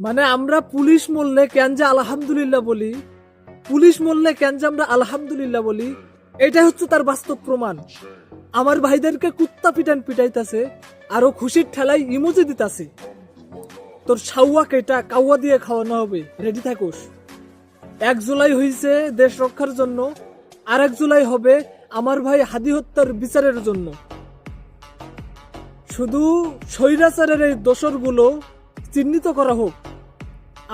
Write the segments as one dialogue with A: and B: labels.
A: মানে আমরা পুলিশ মরলে কেন যে আলহামদুলিল্লাহ বলি, পুলিশ মরলে কেন যে আমরা আলহামদুলিল্লাহ বলি, এটাই হচ্ছে তার বাস্তব প্রমাণ। আমার ভাইদেরকে কুত্তা পিটান পিটাইতাছে, আরো খুশির ঠেলাই ইমোজি দিতাছে। তোর সাউয়া কেটা কাউয়া দিয়ে খাওয়ানো হবে, রেডি থাকুস। 1 জুলাই হইছে দেশ রক্ষার জন্য, আর 1 জুলাই হবে আমার ভাই হাদি হত্যার বিচারের জন্য। শুধু স্বৈরাচারের এই দোসরগুলো চিহ্নিত করা হোক।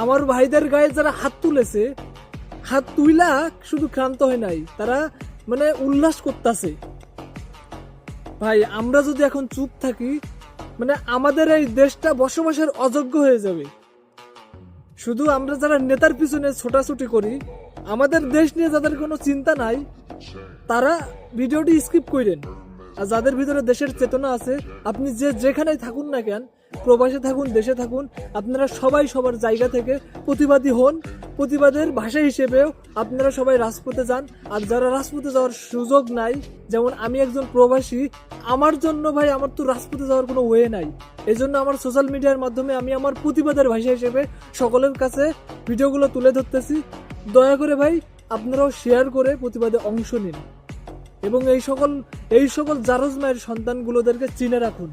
A: আমার ভাইদের গায়ে যারা হাত তুলেছে, হাত তুইলা শুধু ক্লান্ত হয় নাই, তারা মানে উল্লাস করতেছে। ভাই আমরা যদি এখন চুপ থাকি, মানে আমাদের এই দেশটা বসবাসের অযোগ্য হয়ে যাবে। শুধু আমরা যারা নেতার পিছনে ছোটাছুটি করি, আমাদের দেশ নিয়ে যাদের কোনো চিন্তা নাই, তারা ভিডিওটি স্কিপ করেন। আর যাদের ভিতরে দেশের চেতনা আছে, আপনি যেখানেই থাকুন না কেন, প্রবাসে থাকুন দেশে থাকুন, আপনারা সবাই সবার জায়গা থেকে প্রতিবাদী হন। প্রতিবাদের ভাষা হিসেবেও আপনারা সবাই রাজপথে যান। আর যারা রাজপথে যাওয়ার সুযোগ নাই, যেমন আমি একজন প্রবাসী, আমার জন্য ভাই আমার তো রাজপথে যাওয়ার কোনো ওয়ে নাই। এই জন্য আমার সোশ্যাল মিডিয়ার মাধ্যমে আমি আমার প্রতিবাদের ভাষা হিসেবে সকলের কাছে ভিডিওগুলো তুলে ধরতেছি। দয়া করে ভাই আপনারাও শেয়ার করে প্রতিবাদে অংশ নিন এবং এই সকল জারজ মায়ের সন্তানগুলোদেরকে চিনে রাখুন।